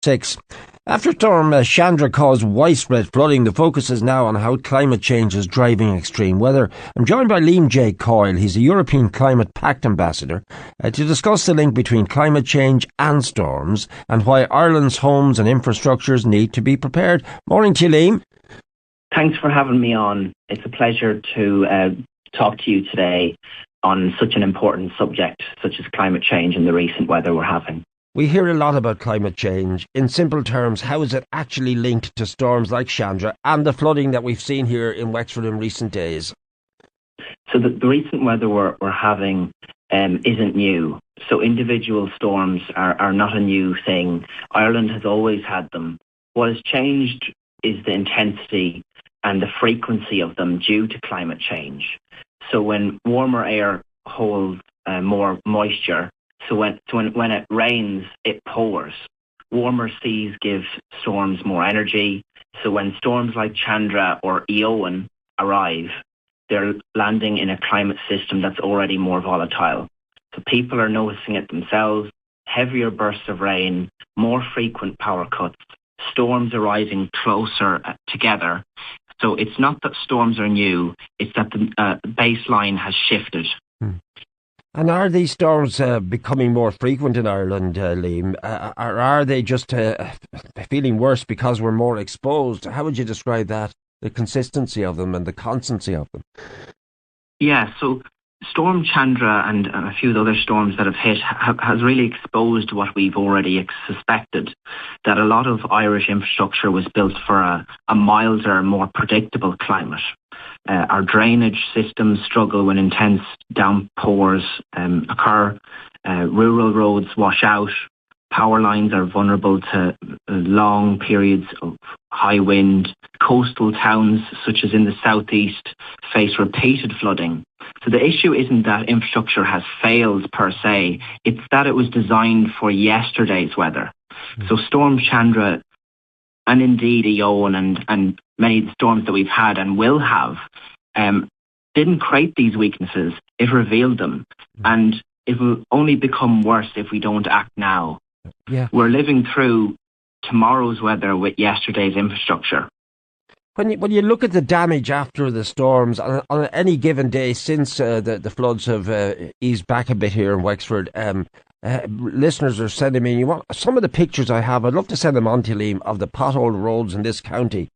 6. After Storm Chandra caused widespread flooding, the focus is now on how climate change is driving extreme weather. I'm joined by J.Coyle. He's a European Climate Pact Ambassador to discuss the link between climate change and storms and why Ireland's homes and infrastructures need to be prepared. Morning to you, Liam. Thanks for having me on. It's a pleasure to talk to you today on such an important subject, such as climate change and the recent weather we're having. We hear a lot about climate change. In simple terms, how is it actually linked to storms like Chandra and the flooding that we've seen here in Wexford in recent days? So the recent weather we're having isn't new. So individual storms are not a new thing. Ireland has always had them. What has changed is the intensity and the frequency of them due to climate change. So when warmer air holds more moisture, so when it rains, it pours. Warmer seas give storms more energy. So when storms like Chandra or Eowyn arrive, they're landing in a climate system that's already more volatile. So people are noticing it themselves. Heavier bursts of rain, more frequent power cuts, storms arriving closer together. So it's not that storms are new, it's that the baseline has shifted. And are these storms becoming more frequent in Ireland, Liam? Or are they just feeling worse because we're more exposed? How would you describe that, the consistency of them and the constancy of them? Yeah, so Storm Chandra and a few of the other storms that have hit has really exposed what we've already suspected, that a lot of Irish infrastructure was built for a milder, more predictable climate. Our drainage systems struggle when intense downpours occur. Rural roads wash out. Power lines are vulnerable to long periods of high wind. Coastal towns, such as in the southeast, face repeated flooding. So the issue isn't that infrastructure has failed per se, it's that it was designed for yesterday's weather. So Storm Chandra and indeed Eowyn and many of the storms that we've had and will have didn't create these weaknesses, it revealed them. And it will only become worse if we don't act now. Yeah. We're living through tomorrow's weather with yesterday's infrastructure. When you look at the damage after the storms on any given day since the floods have eased back a bit here in Wexford, listeners are sending me some of the pictures I have. I'd love to send them on to you, Liam, of the potholed roads in this county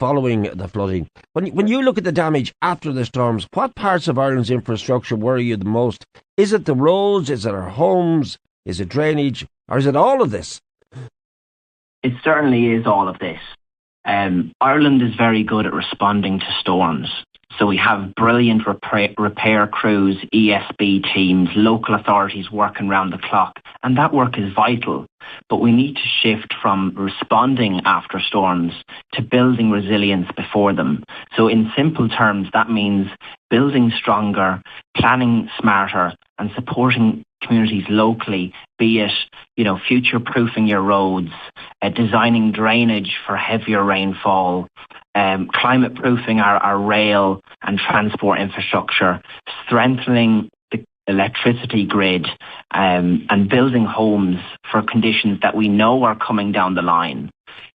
following the flooding. When you look at the damage after the storms, what parts of Ireland's infrastructure worry you the most? Is it the roads? Is it our homes? Is it drainage? Or is it all of this? It certainly is all of this. Ireland is very good at responding to storms. So we have brilliant repair crews, ESB teams, local authorities working round the clock, and that work is vital. But we need to shift from responding after storms to building resilience before them. So in simple terms, that means building stronger, planning smarter, and supporting communities locally, be it, future-proofing your roads, designing drainage for heavier rainfall, climate-proofing our rail and transport infrastructure, strengthening the electricity grid, and building homes for conditions that we know are coming down the line.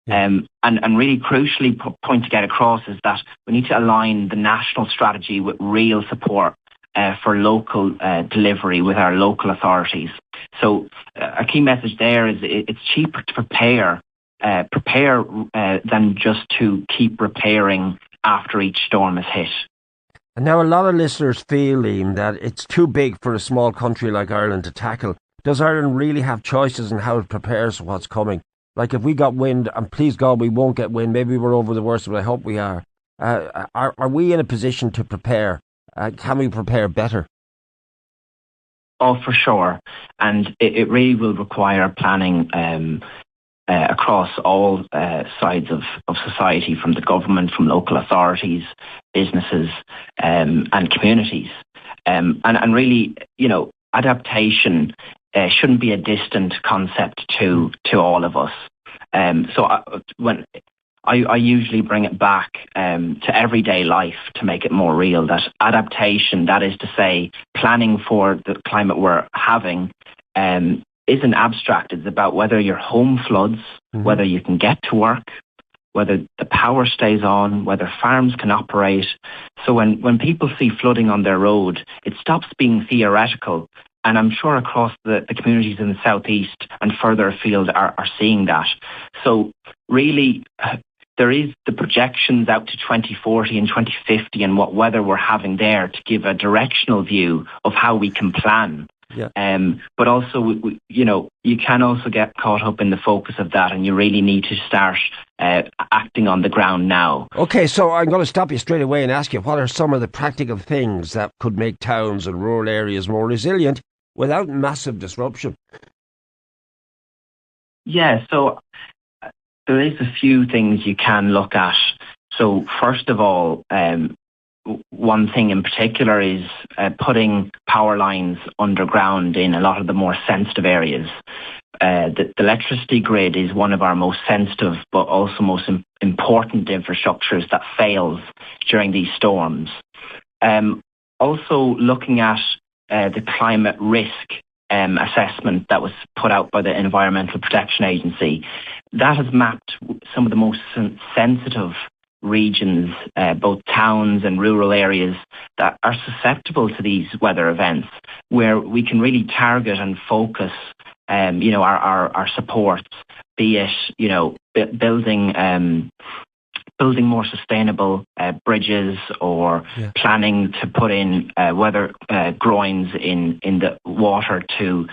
And really crucially, point to get across is that we need to align the national strategy with real support for local delivery with our local authorities. So a key message there is it's cheaper to prepare than just to keep repairing after each storm is hit. And now a lot of listeners feel, Liam, that it's too big for a small country like Ireland to tackle. Does Ireland really have choices in how it prepares for what's coming? Like if we got wind, and please God we won't get wind, maybe we're over the worst, but I hope we are. Are we in a position to prepare? Can we prepare better? Oh, for sure. And it really will require planning across all sides of society, from the government, from local authorities, businesses, and communities. And really, adaptation shouldn't be a distant concept to all of us. When I usually bring it back to everyday life to make it more real, that adaptation, that is to say, planning for the climate we're having, isn't abstract. It's about whether your home floods, whether you can get to work, whether the power stays on, whether farms can operate. So when people see flooding on their road, it stops being theoretical. And I'm sure across the communities in the southeast and further afield are seeing that. So really, there is the projections out to 2040 and 2050 and what weather we're having there to give a directional view of how we can plan. Yeah. But also, you can also get caught up in the focus of that, and you really need to start acting on the ground now. Okay, so I'm going to stop you straight away and ask you, what are some of the practical things that could make towns and rural areas more resilient without massive disruption? Yeah, so there is a few things you can look at. So first of all, one thing in particular is putting power lines underground in a lot of the more sensitive areas. The electricity grid is one of our most sensitive but also most important infrastructures that fails during these storms. Also looking at the climate risk assessment that was put out by the Environmental Protection Agency. That has mapped some of the most sensitive regions, both towns and rural areas that are susceptible to these weather events, where we can really target and focus, our supports, be it, building more sustainable bridges or planning to put in weather groins in the water to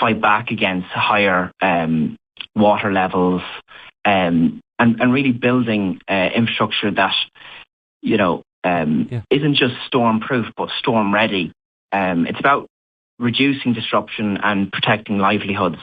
fight back against higher water levels, and really building infrastructure that isn't just storm proof but storm ready. It's about reducing disruption and protecting livelihoods.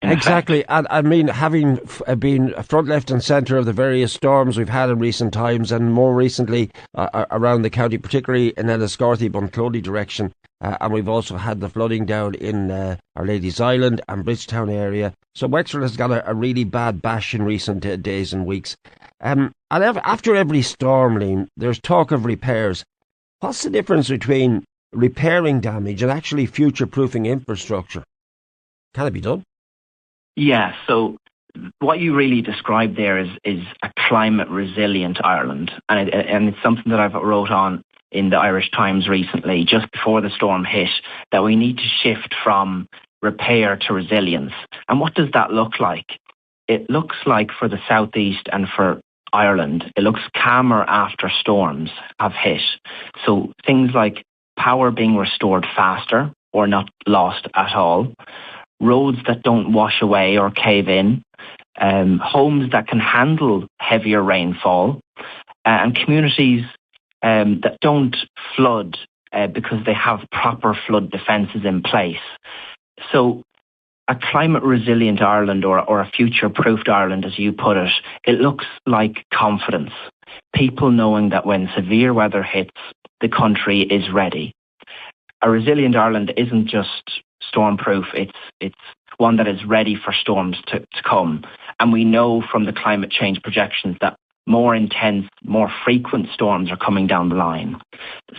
Exactly, and I mean, having been front, left and centre of the various storms we've had in recent times, and more recently around the county, particularly in Enniscorthy, Bunclody direction, and we've also had the flooding down in Our Lady's Island and Bridgetown area. So Wexford has got a really bad bash in recent days and weeks. And after every storm, Liam, there's talk of repairs. What's the difference between repairing damage and actually future-proofing infrastructure? Can it be done? Yeah, so what you really described there is a climate resilient Ireland, and it's something that I've wrote on in the Irish Times recently, just before the storm hit, that we need to shift from repair to resilience. And what does that look like? It looks like for the southeast and for Ireland, it looks calmer after storms have hit. So things like power being restored faster or not lost at all, roads that don't wash away or cave in, homes that can handle heavier rainfall, and communities that don't flood because they have proper flood defences in place. So a climate resilient Ireland, or a future-proofed Ireland, as you put it, it looks like confidence. People knowing that when severe weather hits, the country is ready. A resilient Ireland isn't just storm-proof, it's one that is ready for storms to come. And we know from the climate change projections that more intense, more frequent storms are coming down the line.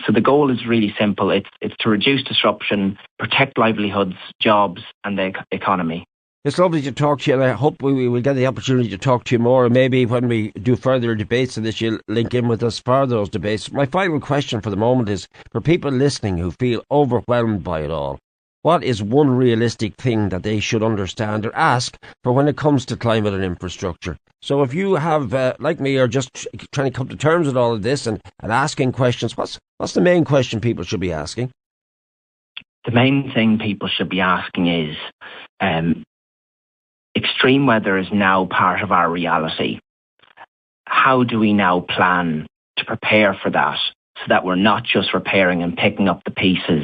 So the goal is really simple. It's to reduce disruption, protect livelihoods, jobs and the economy. It's lovely to talk to you, and I hope we will get the opportunity to talk to you more, and maybe when we do further debates on this, you'll link in with us for those debates. My final question for the moment is, for people listening who feel overwhelmed by it all, what is one realistic thing that they should understand or ask for when it comes to climate and infrastructure? So if you have, like me, are just trying to come to terms with all of this and asking questions, what's the main question people should be asking? The main thing people should be asking is, extreme weather is now part of our reality. How do we now plan to prepare for that so that we're not just repairing and picking up the pieces